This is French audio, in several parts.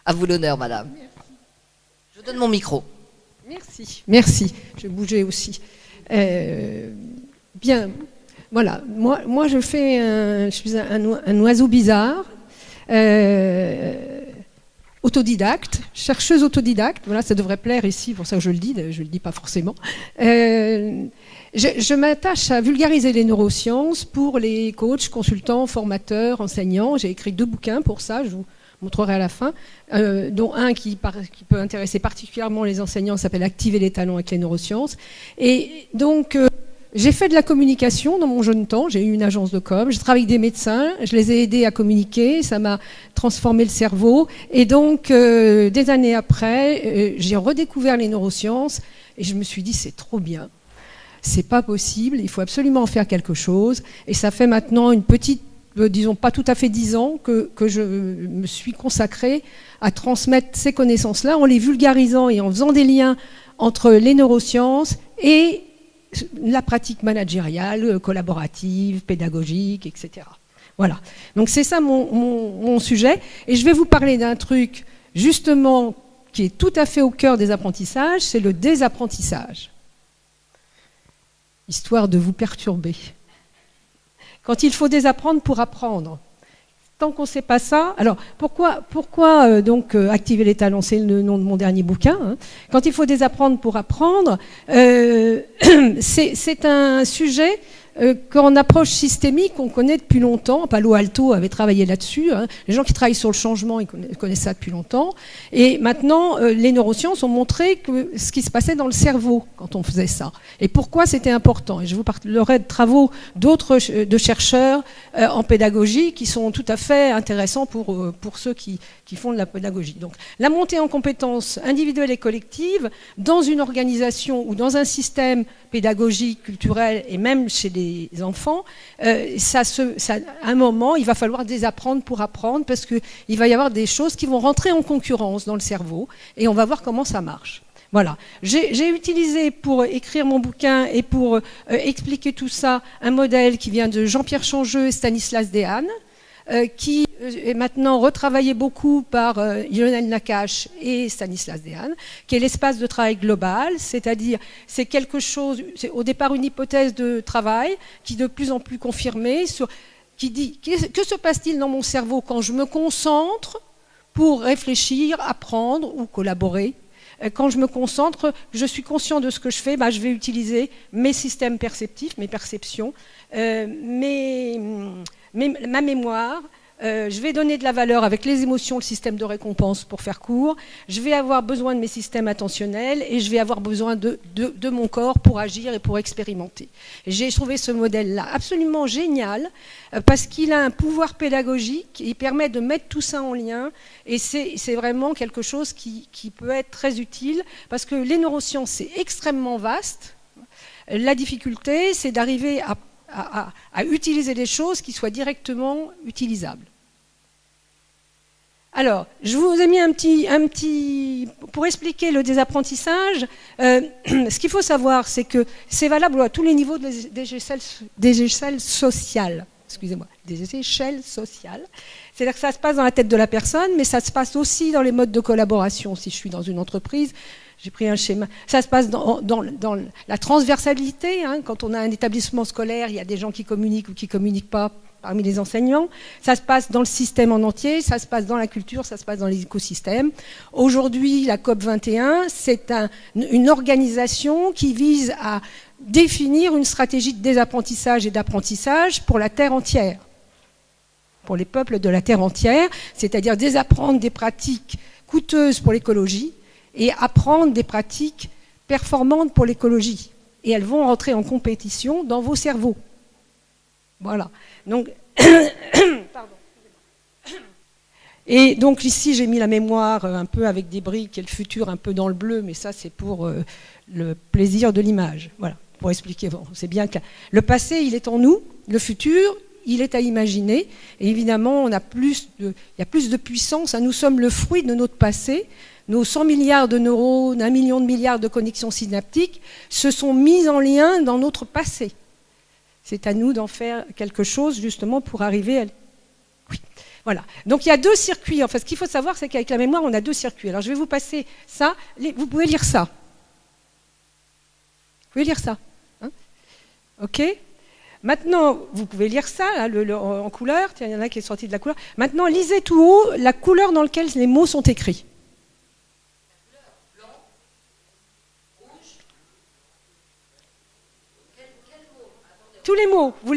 À vous l'honneur, madame. Je donne mon micro. Merci. Je vais bouger aussi. Bien, voilà. Moi je suis un oiseau bizarre, autodidacte, chercheuse autodidacte. Voilà, ça devrait plaire ici, pour ça que je le le dis pas forcément. Je m'attache à vulgariser les neurosciences pour les coachs, consultants, formateurs, enseignants. J'ai écrit 2 bouquins pour ça, je vous montrerai à la fin, dont un qui peut intéresser particulièrement les enseignants, s'appelle « Activer les talents avec les neurosciences ». Et donc, j'ai fait de la communication dans mon jeune temps, j'ai eu une agence de com, j'ai travaillé avec des médecins, je les ai aidés à communiquer, ça m'a transformé le cerveau. Et donc, des années après, j'ai redécouvert les neurosciences et je me suis dit, c'est trop bien. C'est pas possible, il faut absolument en faire quelque chose. Et ça fait maintenant une petite, disons pas tout à fait 10 ans que je me suis consacrée à transmettre ces connaissances-là en les vulgarisant et en faisant des liens entre les neurosciences et la pratique managériale, collaborative, pédagogique, etc. Voilà. Donc c'est ça mon sujet. Et je vais vous parler d'un truc justement qui est tout à fait au cœur des apprentissages, c'est le désapprentissage. Histoire de vous perturber. Quand il faut désapprendre pour apprendre. Tant qu'on ne sait pas ça... Alors, pourquoi activer les talents, c'est le nom de mon dernier bouquin. Hein. Quand il faut désapprendre pour apprendre, c'est un sujet qu'en approche systémique, on connaît depuis longtemps. Palo Alto avait travaillé là-dessus. Hein. Les gens qui travaillent sur le changement, ils connaissent ça depuis longtemps. Et maintenant, les neurosciences ont montré ce qui se passait dans le cerveau quand on faisait ça. Et pourquoi c'était important. Et je vous parlerai de travaux de chercheurs en pédagogie qui sont tout à fait intéressants pour ceux qui font de la pédagogie. Donc, la montée en compétences individuelles et collectives dans une organisation ou dans un système pédagogique, culturel et même chez les enfants, à un moment, il va falloir désapprendre pour apprendre parce qu'il va y avoir des choses qui vont rentrer en concurrence dans le cerveau et on va voir comment ça marche. Voilà. J'ai utilisé pour écrire mon bouquin et pour expliquer tout ça un modèle qui vient de Jean-Pierre Changeux et Stanislas Dehaene, qui est maintenant retravaillé beaucoup par Lionel Nakache et Stanislas Dehaene, qui est l'espace de travail global, c'est-à-dire c'est quelque chose, c'est au départ une hypothèse de travail qui est de plus en plus confirmée, qui dit que se passe-t-il dans mon cerveau quand je me concentre pour réfléchir, apprendre ou collaborer. Quand je me concentre, je suis conscient de ce que je fais, je vais utiliser mes systèmes perceptifs, mes perceptions, ma mémoire, je vais donner de la valeur avec les émotions, le système de récompense pour faire court, je vais avoir besoin de mes systèmes attentionnels et je vais avoir besoin de mon corps pour agir et pour expérimenter. J'ai trouvé ce modèle-là absolument génial parce qu'il a un pouvoir pédagogique, il permet de mettre tout ça en lien et c'est vraiment quelque chose qui peut être très utile parce que les neurosciences, c'est extrêmement vaste. La difficulté, c'est d'arriver à utiliser des choses qui soient directement utilisables. Alors, je vous ai mis un petit pour expliquer le désapprentissage, ce qu'il faut savoir, c'est que c'est valable à tous les niveaux des échelles sociales. Excusez-moi, des échelles sociales. C'est-à-dire que ça se passe dans la tête de la personne, mais ça se passe aussi dans les modes de collaboration. Si je suis dans une entreprise, j'ai pris un schéma. Ça se passe dans la transversalité. Hein, quand on a un établissement scolaire, il y a des gens qui communiquent ou qui ne communiquent pas parmi les enseignants. Ça se passe dans le système en entier, ça se passe dans la culture, ça se passe dans les écosystèmes. Aujourd'hui, la COP21, c'est une organisation qui vise à définir une stratégie de désapprentissage et d'apprentissage pour la Terre entière. Pour les peuples de la Terre entière, c'est-à-dire désapprendre des pratiques coûteuses pour l'écologie et apprendre des pratiques performantes pour l'écologie. Et elles vont rentrer en compétition dans vos cerveaux. Voilà. Donc, pardon. Et donc ici, j'ai mis la mémoire un peu avec des briques et le futur un peu dans le bleu, mais ça, c'est pour le plaisir de l'image. Voilà, pour expliquer. Bon, c'est bien que le passé, il est en nous. Le futur, il est à imaginer. Et évidemment, il y a plus de puissance. Nous sommes le fruit de notre passé. Nos 100 milliards de neurones, 1 million de milliards de connexions synaptiques se sont mis en lien dans notre passé. C'est à nous d'en faire quelque chose, justement, pour arriver à... Oui. Voilà. Donc il y a deux circuits. En fait, ce qu'il faut savoir, c'est qu'avec la mémoire, on a deux circuits. Alors je vais vous passer ça. Vous pouvez lire ça. Vous pouvez lire ça. Hein, OK. Maintenant, vous pouvez lire ça là, en couleur. Tiens, il y en a qui est sorti de la couleur. Maintenant, lisez tout haut la couleur dans laquelle les mots sont écrits. Tous les mots. Vous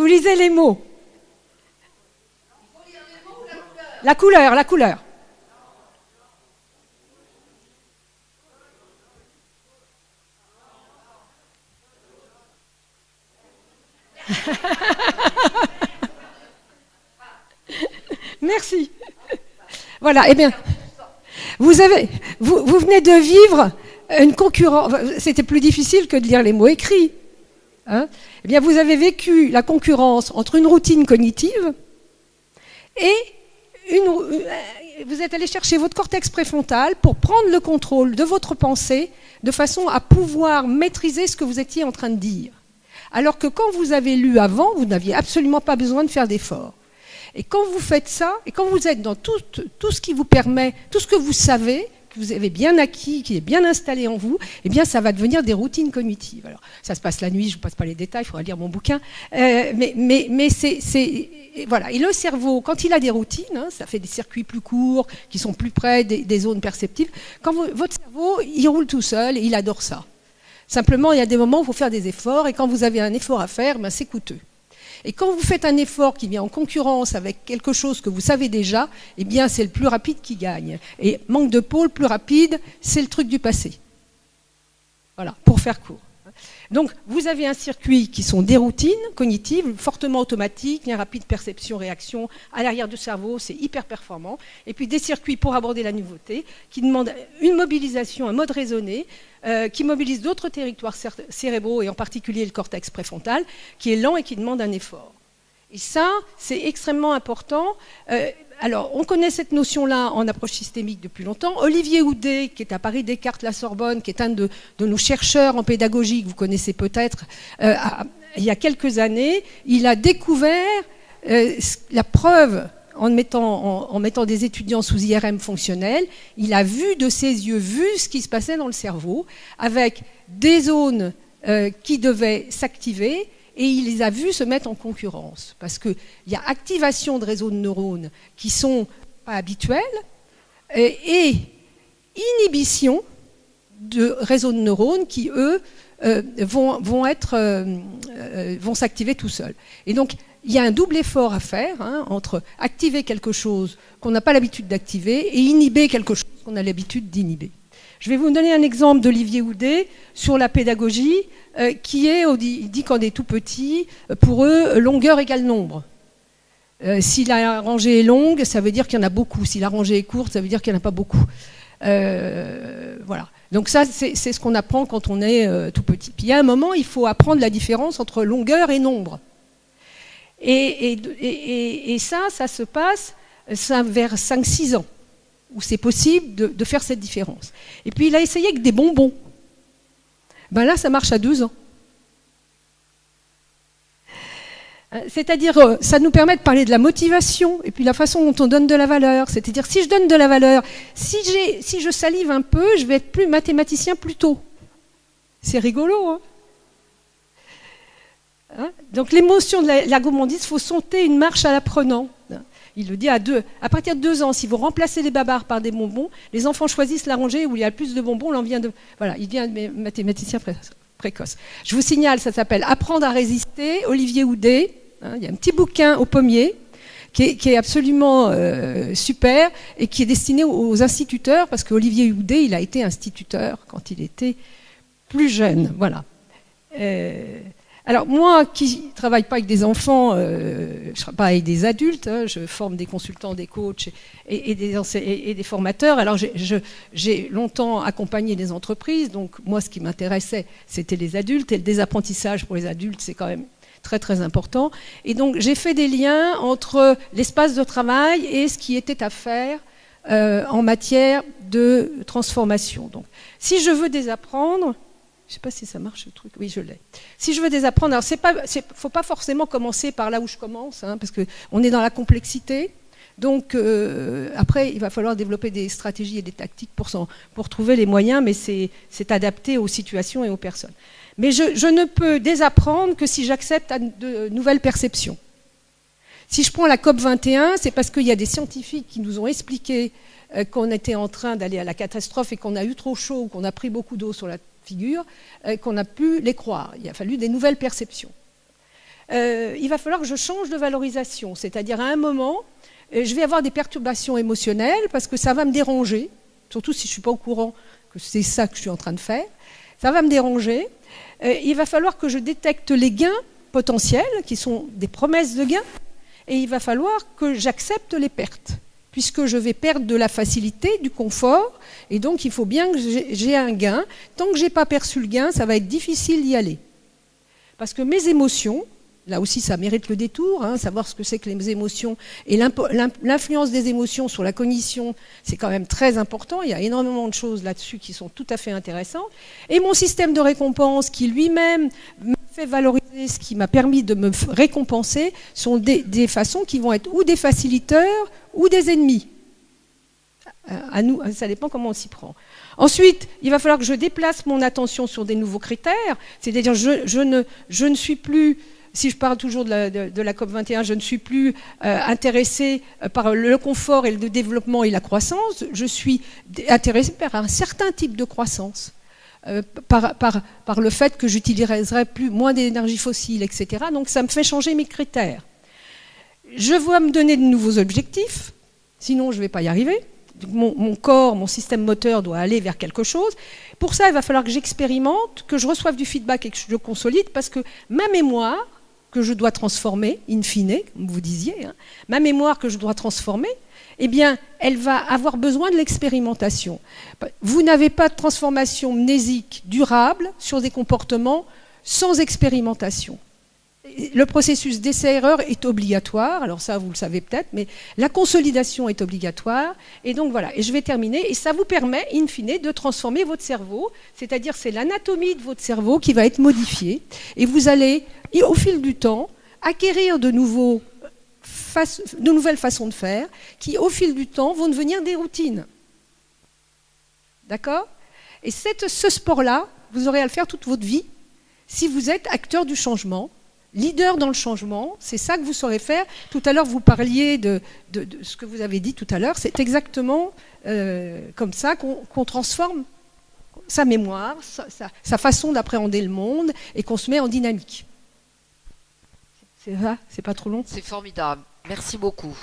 lisez les mots. La couleur. Merci. Voilà, eh bien, vous venez de vivre une concurrence. C'était plus difficile que de lire les mots écrits. Hein, eh bien, vous avez vécu la concurrence entre une routine cognitive et vous êtes allé chercher votre cortex préfrontal pour prendre le contrôle de votre pensée de façon à pouvoir maîtriser ce que vous étiez en train de dire. Alors que quand vous avez lu avant, vous n'aviez absolument pas besoin de faire d'efforts. Et quand vous faites ça, et quand vous êtes dans tout ce qui vous permet, tout ce que vous savez, que vous avez bien acquis, qui est bien installé en vous, eh bien ça va devenir des routines cognitives. Alors, ça se passe la nuit, je ne vous passe pas les détails, il faudra lire mon bouquin. Mais voilà. Et le cerveau, quand il a des routines, hein, ça fait des circuits plus courts, qui sont plus près des zones perceptives. Quand votre cerveau, il roule tout seul et il adore ça. Simplement, il y a des moments où il faut faire des efforts, et quand vous avez un effort à faire, ben, c'est coûteux. Et quand vous faites un effort qui vient en concurrence avec quelque chose que vous savez déjà, eh bien c'est le plus rapide qui gagne. Et manque de pôle, plus rapide, c'est le truc du passé. Voilà, pour faire court. Donc vous avez un circuit qui sont des routines cognitives, fortement automatiques, bien rapide perception-réaction, à l'arrière du cerveau, c'est hyper performant. Et puis des circuits pour aborder la nouveauté, qui demandent une mobilisation, un mode raisonné, qui mobilise d'autres territoires cérébraux, et en particulier le cortex préfrontal, qui est lent et qui demande un effort. Et ça, c'est extrêmement important. Alors, on connaît cette notion-là en approche systémique depuis longtemps. Olivier Houdet, qui est à Paris Descartes la Sorbonne, qui est un de nos chercheurs en pédagogie, que vous connaissez peut-être, il y a quelques années, il a découvert la preuve en mettant des étudiants sous IRM fonctionnel. Il a vu de ses yeux, ce qui se passait dans le cerveau, avec des zones qui devaient s'activer, et il les a vus se mettre en concurrence. Parce qu'il y a activation de réseaux de neurones qui ne sont pas habituels et inhibition de réseaux de neurones qui, eux, vont s'activer tout seuls. Et donc, il y a un double effort à faire entre activer quelque chose qu'on n'a pas l'habitude d'activer et inhiber quelque chose qu'on a l'habitude d'inhiber. Je vais vous donner un exemple d'Olivier Houdet sur la pédagogie, qui est, il dit qu'on est tout petit, pour eux, longueur égale nombre. Si la rangée est longue, ça veut dire qu'il y en a beaucoup. Si la rangée est courte, ça veut dire qu'il n'y en a pas beaucoup. Voilà. Donc ça, c'est ce qu'on apprend quand on est tout petit. Puis il y a un moment, il faut apprendre la différence entre longueur et nombre. Et ça se passe vers 5-6 ans, où c'est possible de faire cette différence. Et puis il a essayé avec des bonbons. Ben là, ça marche à 2 ans. C'est-à-dire, ça nous permet de parler de la motivation et puis la façon dont on donne de la valeur. C'est-à-dire, si je donne de la valeur, si je salive un peu, je vais être plus mathématicien plus tôt. C'est rigolo, hein. Donc l'émotion de la gourmandise, il faut sauter une marche à l'apprenant. Il le dit à partir de 2 ans, si vous remplacez les babards par des bonbons, les enfants choisissent la rangée où il y a le plus de bonbons, voilà, il devient mathématicien précoce. Je vous signale, ça s'appelle Apprendre à résister, Olivier Houdet. Il y a un petit bouquin au pommier qui est absolument super et qui est destiné aux instituteurs, parce qu'Olivier Houdet, il a été instituteur quand il était plus jeune. Voilà. Alors moi qui ne travaille pas avec des enfants, je ne travaille pas avec des adultes, je forme des consultants, des coachs et des formateurs. Alors j'ai longtemps accompagné des entreprises, donc moi ce qui m'intéressait c'était les adultes, et le désapprentissage pour les adultes c'est quand même très très important. Et donc j'ai fait des liens entre l'espace de travail et ce qui était à faire en matière de transformation. Donc si je veux désapprendre, Je ne sais pas si ça marche, le truc. Oui, je l'ai. Si je veux désapprendre, alors faut pas forcément commencer par là où je commence, hein, parce qu'on est dans la complexité. Donc, après, il va falloir développer des stratégies et des tactiques pour trouver les moyens, mais c'est adapté aux situations et aux personnes. Mais je ne peux désapprendre que si j'accepte de nouvelles perceptions. Si je prends la COP21, c'est parce qu'il y a des scientifiques qui nous ont expliqué qu'on était en train d'aller à la catastrophe et qu'on a eu trop chaud, qu'on a pris beaucoup d'eau sur la figure, qu'on a pu les croire. Il a fallu des nouvelles perceptions. Il va falloir que je change de valorisation, c'est-à-dire à un moment, je vais avoir des perturbations émotionnelles parce que ça va me déranger, surtout si je ne suis pas au courant que c'est ça que je suis en train de faire. Ça va me déranger. Il va falloir que je détecte les gains potentiels, qui sont des promesses de gains, et il va falloir que j'accepte les pertes, puisque je vais perdre de la facilité, du confort, et donc il faut bien que j'ai un gain. Tant que je n'ai pas perçu le gain, ça va être difficile d'y aller. Parce que mes émotions, là aussi ça mérite le détour, hein, savoir ce que c'est que les émotions, et l'influence des émotions sur la cognition, c'est quand même très important, il y a énormément de choses là-dessus qui sont tout à fait intéressantes. Et mon système de récompense qui lui-même me fait valoriser ce qui m'a permis de me récompenser sont des façons qui vont être ou des facilitateurs ou des ennemis. À nous, ça dépend comment on s'y prend. Ensuite, il va falloir que je déplace mon attention sur des nouveaux critères, c'est-à-dire je ne suis plus, si je parle toujours de la COP21, je ne suis plus intéressée par le confort et le développement et la croissance, je suis intéressée par un certain type de croissance. Par le fait que j'utiliserai moins d'énergie fossile, etc. Donc ça me fait changer mes critères. Je dois me donner de nouveaux objectifs, sinon je ne vais pas y arriver. Mon corps, mon système moteur doit aller vers quelque chose. Pour ça, il va falloir que j'expérimente, que je reçoive du feedback et que je le consolide, parce que ma mémoire, que je dois transformer, in fine, comme vous disiez, hein, ma mémoire que je dois transformer, eh bien, elle va avoir besoin de l'expérimentation. Vous n'avez pas de transformation mnésique durable sur des comportements sans expérimentation. Le processus d'essai-erreur est obligatoire, alors ça vous le savez peut-être, mais la consolidation est obligatoire, et donc voilà, et je vais terminer, et ça vous permet, in fine, de transformer votre cerveau, c'est-à-dire c'est l'anatomie de votre cerveau qui va être modifiée, et vous allez, au fil du temps, acquérir de nouvelles façons de faire, qui au fil du temps vont devenir des routines. D'accord ? Et ce sport-là, vous aurez à le faire toute votre vie, si vous êtes acteur du changement, leader dans le changement, c'est ça que vous saurez faire. Tout à l'heure, vous parliez de ce que vous avez dit tout à l'heure. C'est exactement comme ça qu'on transforme sa mémoire, sa façon d'appréhender le monde et qu'on se met en dynamique. C'est ça ? C'est pas trop long ? C'est formidable. Merci beaucoup.